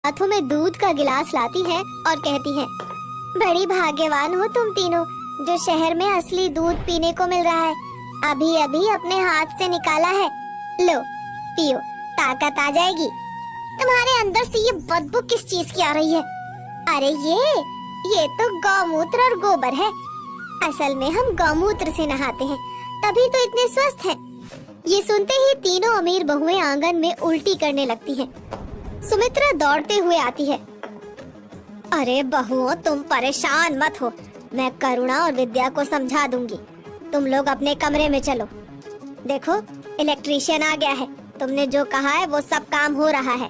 हाथों में दूध का गिलास लाती है और कहती है, बड़ी भाग्यवान हो तुम तीनों जो शहर में असली दूध पीने को मिल रहा है। अभी अभी अपने हाथ से निकाला है, लो पियो, ताकत आ जाएगी। तुम्हारे अंदर से ये बदबू किस चीज की आ रही है? अरे ये तो गौमूत्र और गोबर है। असल में हम गौमूत्र से नहाते हैं, तभी तो इतने स्वस्थ हैं। ये सुनते ही तीनों अमीर बहुएं आंगन में उल्टी करने लगती हैं। सुमित्रा दौड़ते हुए आती है। अरे बहुओं, तुम परेशान मत हो, मैं करुणा और विद्या को समझा दूंगी। तुम लोग अपने कमरे में चलो। देखो, इलेक्ट्रीशियन आ गया है। तुमने जो कहा है वो सब काम हो रहा है।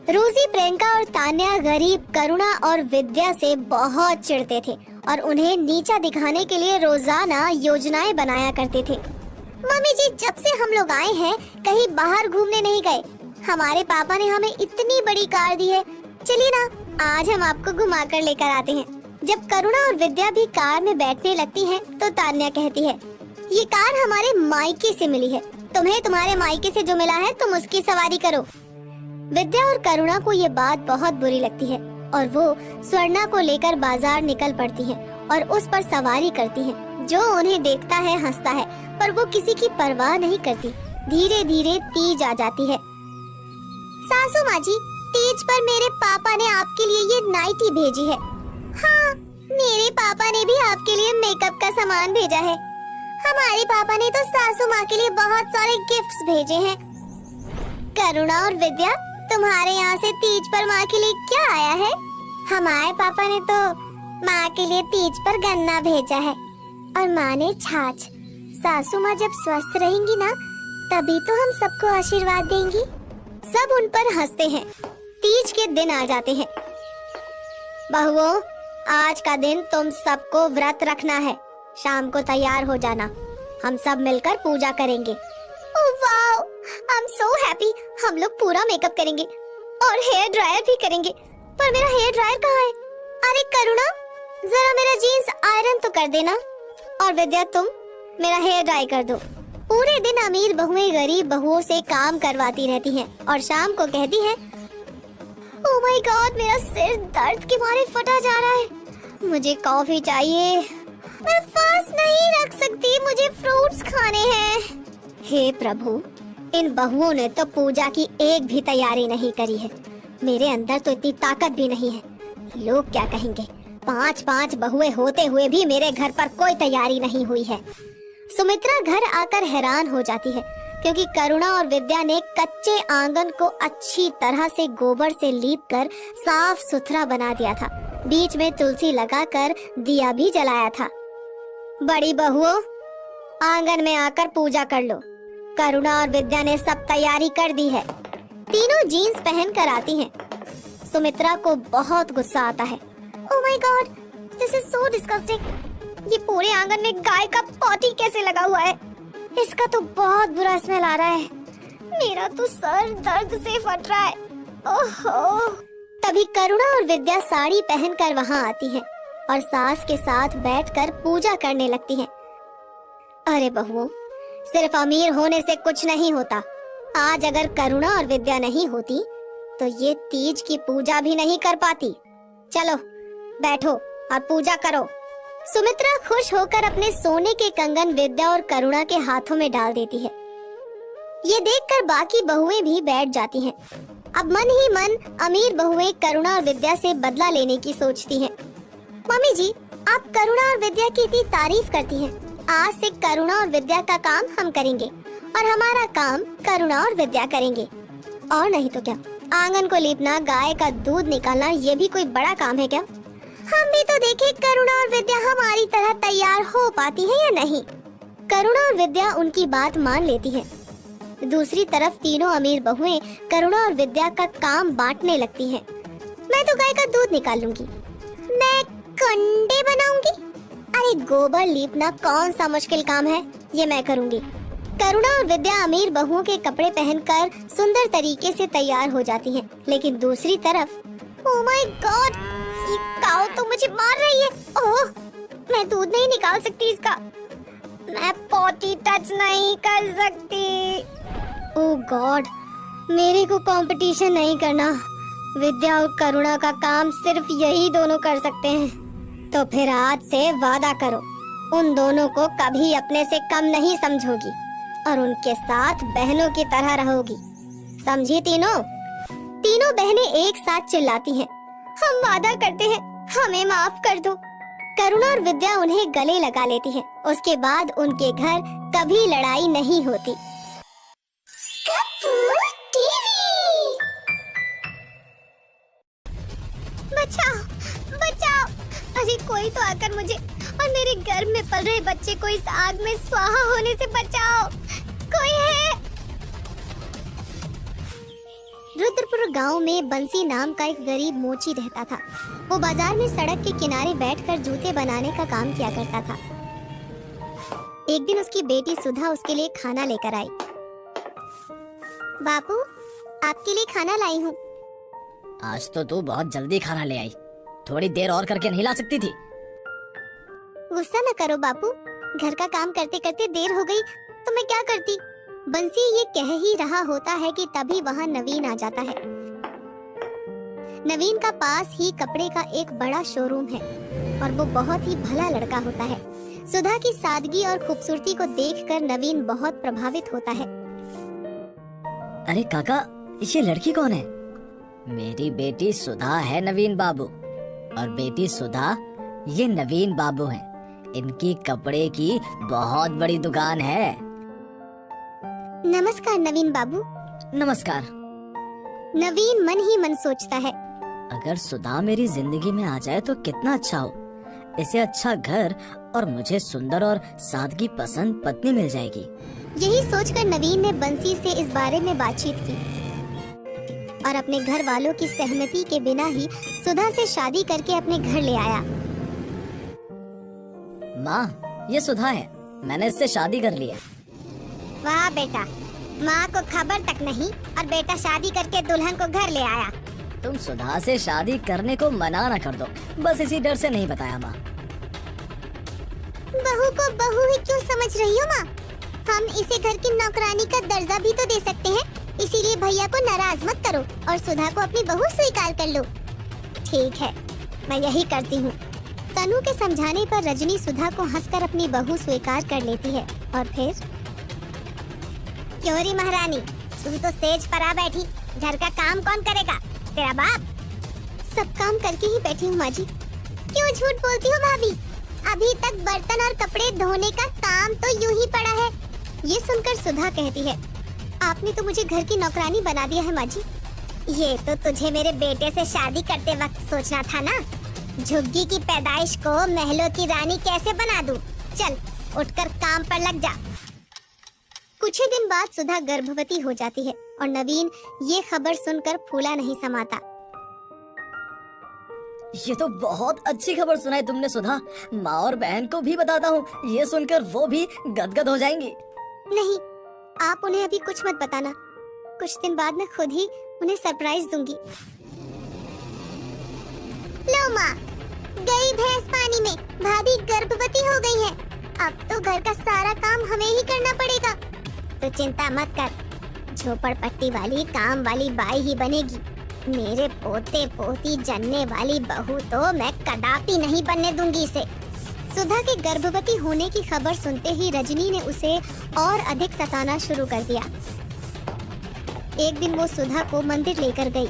रोजी, प्रियंका और तान्या गरीब करुणा और विद्या से बहुत चिढ़ते थे और उन्हें नीचा दिखाने के लिए रोजाना योजनाएं बनाया करते थे। मम्मी जी, जब से हम लोग आए हैं कहीं बाहर घूमने नहीं गए। हमारे पापा ने हमें इतनी बड़ी कार दी है, चलिए ना आज हम आपको घुमा कर लेकर आते हैं। जब करुणा और विद्या भी कार में बैठने लगती हैं, तो तान्या कहती है, ये कार हमारे मायके से मिली है। तुम्हें तुम्हारे मायके से जो मिला है तुम उसकी सवारी करो। विद्या और करुणा को ये बात बहुत बुरी लगती है और वो स्वर्णा को लेकर बाजार निकल पड़ती हैं और उस पर सवारी करती हैं। जो उन्हें देखता है हंसता है, पर वो किसी की परवाह नहीं करती। धीरे धीरे तीज आ जाती है। सासू माँ जी, तीज पर मेरे पापा ने आपके लिए ये नाइटी भेजी है। हाँ, मेरे पापा ने भी आपके लिए मेकअप का सामान भेजा है। हमारे पापा ने तो सासू माँ के लिए बहुत सारे गिफ्ट्स भेजे हैं। करुणा और विद्या, तुम्हारे यहाँ से तीज पर माँ के लिए क्या आया है? हमारे पापा ने तो माँ के लिए तीज पर गन्ना भेजा है और माँ ने छाछ। सासू माँ जब स्वस्थ रहेंगी ना, तभी तो हम सबको आशीर्वाद देंगी। सब उन पर हंसते हैं। तीज के दिन आ जाते हैं। बहुओं, आज का दिन तुम सबको व्रत रखना है। शाम को तैयार हो जाना, हम सब मिलकर पूजा करेंगे। Oh wow, I am so happy. हम लोग पूरा मेकअप करेंगे और हेयर ड्रायर भी करेंगे। पर मेरा हेयर ड्रायर कहाँ है? अरे करुणा, जरा मेरा जीन्स आयरन तो कर देना। और विद्या, तुम मेरा हेयर ड्राई कर दो। पूरे दिन अमीर बहुएं गरीब बहुओं से काम करवाती रहती हैं और शाम को कहती हैं, ओह माय गॉड, मेरा सिर दर्द के मारे फटा जा रहा है। मुझे कॉफी चाहिए। मैं फास्ट नहीं रख सकती, मुझे फ्रूट्स खाने हैं। हे प्रभु, इन बहुओं ने तो पूजा की एक भी तैयारी नहीं करी है। मेरे अंदर तो इतनी ताकत भी नहीं है। लोग क्या कहेंगे? 5-5 बहुएं होते हुए भी मेरे घर पर कोई तैयारी नहीं हुई है। सुमित्रा घर आकर हैरान हो जाती है क्योंकि करुणा और विद्या ने कच्चे आंगन को अच्छी तरह से गोबर से लीपकर साफ सुथरा बना दिया था। बीच में तुलसी लगाकर दिया भी जलाया था। बड़ी बहुओं, आंगन में आकर पूजा कर लो। करुणा और विद्या ने सब तैयारी कर दी है। तीनों जीन्स पहन कर आती हैं। सुमित्रा को बहुत गुस्सा आता है। Oh my God, this is so disgusting. ये पूरे आंगन में गाय का पॉटी कैसे लगा हुआ है? इसका तो बहुत बुरा स्मेल आ रहा है। मेरा तो सर दर्द से फट रहा है। ओहो। तभी करुणा और विद्या साड़ी पहनकर वहाँ आती हैं और सास के साथ बैठकर पूजा करने लगती हैं। अरे बहुओं, सिर्फ अमीर होने से कुछ नहीं होता। आज अगर करुणा और विद्या नहीं होती तो ये तीज की पूजा भी नहीं कर पाती। चलो बैठो और पूजा करो। सुमित्रा खुश होकर अपने सोने के कंगन विद्या और करुणा के हाथों में डाल देती है। ये देखकर बाकी बहुएं भी बैठ जाती हैं। अब मन ही मन अमीर बहुएं करुणा और विद्या से बदला लेने की सोचती हैं। मम्मी जी, आप करुणा और विद्या की इतनी तारीफ करती हैं। आज से करुणा और विद्या का काम हम करेंगे और हमारा काम करुणा और विद्या करेंगे। और नहीं तो क्या, आंगन को लीपना, गाय का दूध निकालना, ये भी कोई बड़ा काम है क्या? हम भी तो देखें करुणा और विद्या हमारी तरह तैयार हो पाती है या नहीं। करुणा और विद्या उनकी बात मान लेती है। दूसरी तरफ तीनों अमीर बहुएं करुणा और विद्या का काम बांटने लगती हैं। मैं तो गाय का दूध निकाल लूंगी। मैं कंडे बनाऊंगी। अरे गोबर लीपना कौन सा मुश्किल काम है, ये मैं करूंगी। करुणा और विद्या अमीर बहुओं के कपड़े पहनकर सुंदर तरीके से तैयार हो जाती हैं। लेकिन दूसरी तरफ, ओह माय गॉड, ये काऊ तो मुझे मार रही है। ओह, मैं दूध नहीं निकाल सकती इसका। मैं पॉटी टच नहीं कर सकती। ओह गॉड, मेरे को कंपटीशन नहीं करना। विद्या और करुणा का काम सिर्फ यही दोनों कर सकते हैं। तो फिर आज से वादा करो, उन दोनों को कभी अपने से कम नहीं समझोगी और उनके साथ बहनों की तरह रहोगी, समझी तीनों? तीनों बहनें एक साथ चिल्लाती हैं, हम वादा करते हैं, हमें माफ कर दो। करुणा और विद्या उन्हें गले लगा लेती हैं। उसके बाद उनके घर कभी लड़ाई नहीं होती। बचाओ, बचाओ! अरे कोई तो आकर मुझे और मेरे गर्भ में पल रहे बच्चे को इस आग में स्वाहा होने से बचाओ, कोई है? रुद्रपुर गांव में बंसी नाम का एक गरीब मोची रहता था। वो बाजार में सड़क के किनारे बैठकर जूते बनाने का काम किया करता था। एक दिन उसकी बेटी सुधा उसके लिए खाना लेकर आई। बापू, आपके लिए खाना लाई हूँ। आज तो तू बहुत जल्दी खाना ले आई, थोड़ी देर और करके नहीं ला सकती थी? गुस्सा न करो बापू, घर का काम करते करते देर हो गई तो मैं क्या करती। बंसी ये कह ही रहा होता है कि तभी वहाँ नवीन आ जाता है। नवीन का पास ही कपड़े का एक बड़ा शोरूम है और वो बहुत ही भला लड़का होता है। सुधा की सादगी और खूबसूरती को देखकर नवीन बहुत प्रभावित होता है। अरे काका, ये लड़की कौन है? मेरी बेटी सुधा है नवीन बाबू, और बेटी सुधा ये नवीन बाबू हैं। इनकी कपड़े की बहुत बड़ी दुकान है। नमस्कार नवीन बाबू। नमस्कार। नवीन मन ही मन सोचता है, अगर सुधा मेरी जिंदगी में आ जाए तो कितना अच्छा हो। इसे अच्छा घर और मुझे सुंदर और सादगी पसंद पत्नी मिल जाएगी। यही सोचकर नवीन ने बंसी से इस बारे में बातचीत की और अपने घर वालों की सहमति के बिना ही सुधा से शादी करके अपने घर ले आया। माँ, ये सुधा है, मैंने इससे शादी कर ली है। वाह बेटा, माँ को खबर तक नहीं और बेटा शादी करके दुल्हन को घर ले आया। तुम सुधा से शादी करने को मना न कर दो, बस इसी डर से नहीं बताया माँ। बहू को बहू ही क्यों समझ रही हो माँ? हम इसे घर की नौकरानी का दर्जा भी तो दे सकते हैं, इसीलिए भैया को नाराज मत करो और सुधा को अपनी बहू स्वीकार कर लो। ठीक है, मैं यही करती हूँ। तनु के समझाने पर रजनी सुधा को हंसकर अपनी बहू स्वीकार कर लेती है। और फिर क्यों री महारानी, तू तो स्टेज पर आ बैठी, घर का काम कौन करेगा? तेरा बाप। सब काम करके ही बैठी हूँ माँ जी। क्यों झूठ बोलती हो भाभी? अभी तक बर्तन और कपड़े धोने का काम तो यूं ही पड़ा है। ये सुनकर सुधा कहती है, आपने तो मुझे घर की नौकरानी बना दिया है माँ जी। ये तो तुझे मेरे बेटे से शादी करते वक्त सोचना था ना। झुग्गी की पैदाइश को महलों की रानी कैसे बना दूं? चल उठकर काम पर लग जा। कुछ ही दिन बाद सुधा गर्भवती हो जाती है और नवीन ये खबर सुनकर फूला नहीं समाता। ये तो बहुत अच्छी खबर सुनाई तुमने सुधा। माँ और बहन को भी बताता हूँ, ये सुनकर वो भी गदगद हो जाएंगी। नहीं, आप उन्हें अभी कुछ मत बताना। कुछ दिन बाद मैं खुद ही उन्हें सरप्राइज दूंगी। लो माँ, गई भैंस पानी में, भाभी गर्भवती हो गई है। अब तो घर का सारा काम हमें ही करना पड़ेगा। तो चिंता मत कर, झोपड़पट्टी वाली काम वाली बाई ही बनेगी। मेरे पोते पोती जनने वाली बहू तो मैं कदापि नहीं बनने दूंगी इसे। सुधा के गर्भवती होने की खबर सुनते ही रजनी ने उसे और अधिक सताना शुरू कर दिया। एक दिन वो सुधा को मंदिर लेकर गई।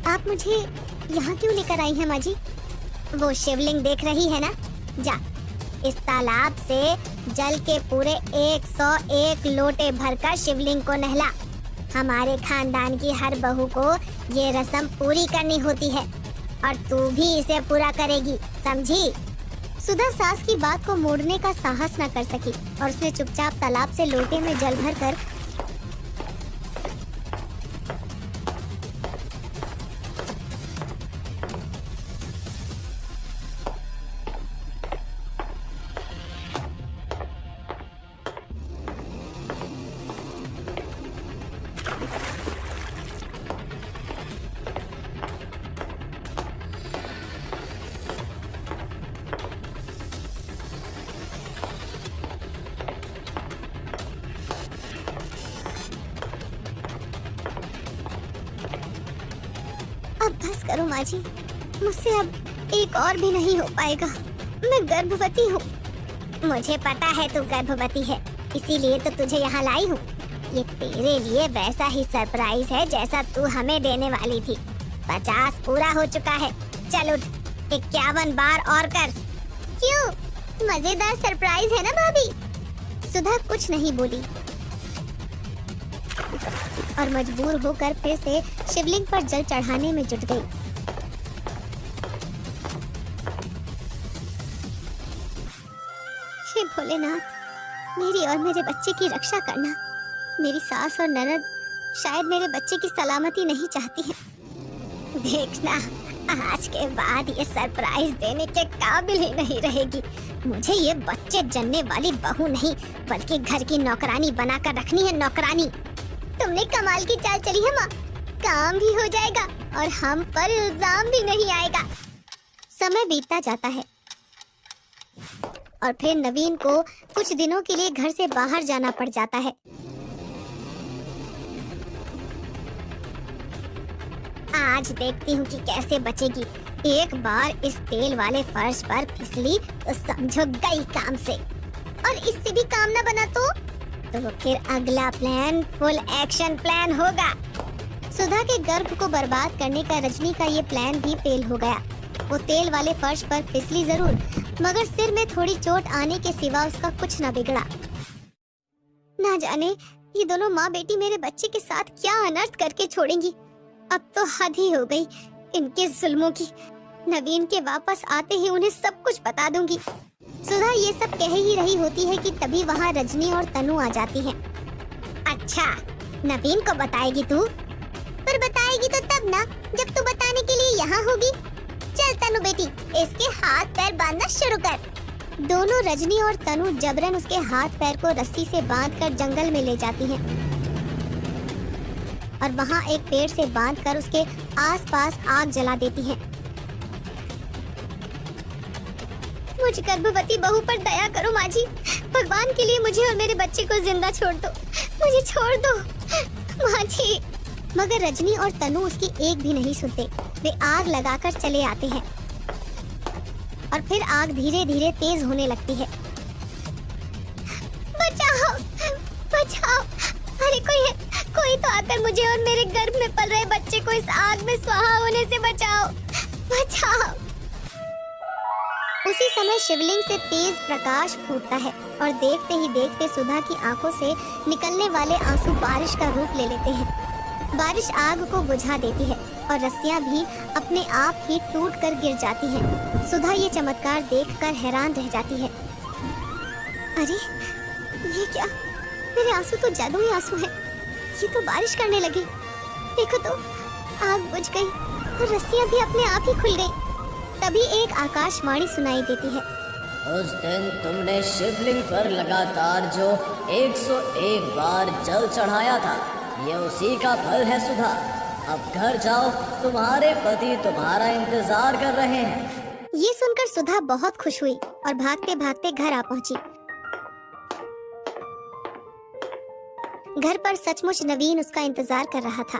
आप मुझे यहाँ क्यों लेकर आई हैं माँ जी? वो शिवलिंग देख रही है ना? जा, इस तालाब से जल के पूरे 101 लोटे भरकर शिवलिंग को नहला। हमारे खानदान की हर बहू को ये रस्म पूरी करनी होती है और तू भी इसे पूरा करेगी, समझी? सुधा सास की बात को मोड़ने का साहस न कर सकी और उसने चुपचाप तालाब से लोटे में जल भरकर बस करो माँ जी, मुझसे अब एक और भी नहीं हो पाएगा। मैं गर्भवती हूँ। मुझे पता है तू गर्भवती है, इसीलिए तो तुझे यहाँ लाई हूँ। ये तेरे लिए वैसा ही सरप्राइज है जैसा तू हमें देने वाली थी। 50 पूरा हो चुका है, चल उठ, 51 बार और कर। क्यों? मजेदार सरप्राइज है ना भाभी? सुधा कुछ नहीं बोली और मजबूर होकर फिर से शिवलिंग पर जल चढ़ाने में जुट गई। हे भोलेनाथ, मेरी और मेरे बच्चे की रक्षा करना। मेरी सास और ननद शायद मेरे बच्चे की सलामती नहीं चाहती है। देखना, आज के बाद ये सरप्राइज देने के काबिल ही नहीं रहेगी। मुझे ये बच्चे जनने वाली बहू नहीं, बल्कि घर की नौकरानी बनाकर रखनी है, नौकरानी। तुमने कमाल की चाल चली है माँ, काम भी हो जाएगा और हम पर इल्जाम भी नहीं आएगा। समय बीतता जाता है और फिर नवीन को कुछ दिनों के लिए घर से बाहर जाना पड़ जाता है। आज देखती हूँ कि कैसे बचेगी। एक बार इस तेल वाले फर्श पर फिसली तो समझो गई काम से। और इससे भी काम न बना तो फिर अगला प्लान फुल एक्शन प्लान होगा। सुधा के गर्भ को बर्बाद करने का रजनी का ये प्लान भी फेल हो गया। वो तेल वाले फर्श पर फिसली जरूर, मगर सिर में थोड़ी चोट आने के सिवा उसका कुछ न बिगड़ा। ना जाने ये दोनों माँ बेटी मेरे बच्चे के साथ क्या अनर्थ करके छोड़ेंगी। अब तो हद ही हो गई इनके जुल्मों की। नवीन के वापस आते ही उन्हें सब कुछ बता दूंगी। सुधा ये सब कह ही रही होती है कि तभी वहाँ रजनी और तनु आ जाती हैं। अच्छा, नवीन को बताएगी तू? पर बताएगी तो तब ना जब तू बताने के लिए यहाँ होगी। चल तनु बेटी, इसके हाथ पैर बांधना शुरू कर। दोनों रजनी और तनु जबरन उसके हाथ पैर को रस्सी से बांधकर जंगल में ले जाती हैं और वहाँ एक पेड़ से बांधकर उसके आसपास आग जला देती हैं। मुझ गर्भवती बहू पर दया करो माँ जी, भगवान के लिए मुझे और मेरे बच्चे को जिंदा छोड़ दो, मुझे छोड़ दो माँ जी। मगर रजनी और तनु उसकी एक भी नहीं सुनते। वे आग लगाकर चले आते हैं और फिर आग धीरे धीरे तेज होने लगती है। बचाओ, बचाओ, अरे कोई तो आकर मुझे और मेरे गर्भ में पल रहे बच्चे को इस आग में स्वाहा होने से बचाओ, बचाओ। उसी समय शिवलिंग से तेज प्रकाश फूटता है और देखते ही देखते सुधा की आंखों से निकलने वाले आंसू बारिश का रूप ले लेते हैं। बारिश आग को बुझा देती है और रस्सियां भी अपने आप ही टूट कर गिर जाती हैं। सुधा ये चमत्कार देखकर हैरान रह जाती है। अरे ये क्या, मेरे आंसू तो जादुई आंसू हैं। ये तो बारिश करने लगी। देखो तो, आग बुझ गई और रस्सियां भी अपने आप ही खुल गई। तभी एक आकाशवाणी सुनाई देती है। उस दिन तुमने शिवलिंग पर लगातार जो 101 बार जल चढ़ाया था, ये उसी का फल है सुधा। अब घर जाओ, तुम्हारे पति तुम्हारा इंतजार कर रहे हैं। ये सुनकर सुधा बहुत खुश हुई और भागते भागते घर आ पहुंची। घर पर सचमुच नवीन उसका इंतजार कर रहा था।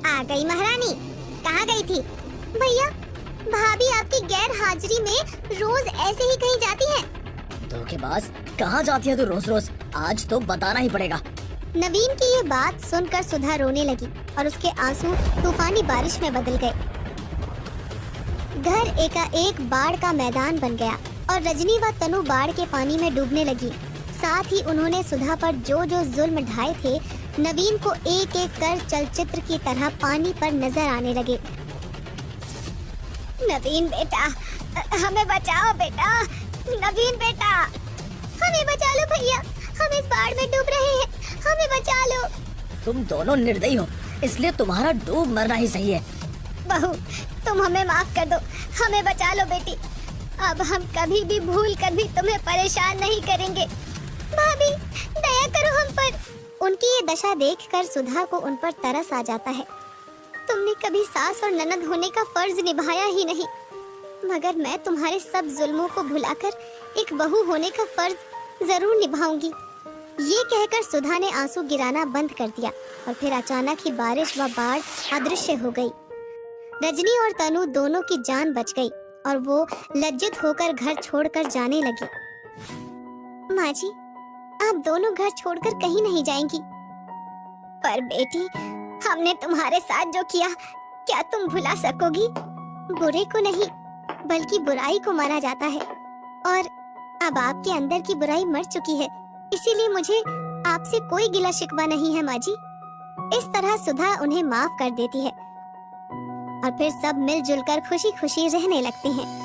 आ गई महारानी, कहाँ गई थी? भैया, भाभी आपकी गैर हाजिरी में रोज ऐसे ही कहीं जाती हैं। धोखेबाज, कहाँ जाती है तू रोज रोज? आज तो बताना ही पड़ेगा। नवीन की ये बात सुनकर सुधा रोने लगी और उसके आंसू तूफानी बारिश में बदल गए। घर एकाएक बाढ़ का मैदान बन गया और रजनी व तनु बाढ़ के पानी में डूबने लगी। साथ ही उन्होंने सुधा पर जो जो जुल्म ढाए थे, नवीन को एक एक कर चलचित्र की तरह पानी पर नजर आने लगे। नवीन बेटा, हमें बचाओ बेटा, नवीन बेटा, हमें बचा लो भैया, हम इस बाढ़ में डूब रहे हैं, हमें बचा लो। तुम दोनों निर्दयी हो, इसलिए तुम्हारा डूब मरना ही सही है। बहू, तुम हमें माफ कर दो, हमें बचा लो बेटी। अब हम कभी भी भूल कर भी तुम्हें परेशान नहीं करेंगे। भाभी, दया करो हम पर। उनकी ये दशा देखकर सुधा को उन पर तरस आ जाता है। तुमने कभी सास और ननद होने का फर्ज निभाया ही नहीं, मगर मैं तुम्हारे सब जुल्मों को भुलाकर एक बहू होने का फर्ज जरूर निभाऊंगी। ये कहकर सुधा ने आंसू गिराना बंद कर दिया और फिर अचानक ही बारिश व बाढ़ अदृश्य हो गई। रजनी और तनु दोनों की जान बच गई और वो लज्जित होकर घर छोड़कर जाने लगी। माँ जी, आप दोनों घर छोड़कर कहीं नहीं जाएंगी। पर बेटी, हमने तुम्हारे साथ जो किया, क्या तुम भुला सकोगी? बुरे को नहीं, बल्कि बुराई को मारा जाता है और अब आपके अंदर की बुराई मर चुकी है, इसीलिए मुझे आपसे कोई गिला शिकवा नहीं है माँ जी। इस तरह सुधा उन्हें माफ कर देती है और फिर सब मिलजुल कर खुशी खुशी रहने लगते हैं।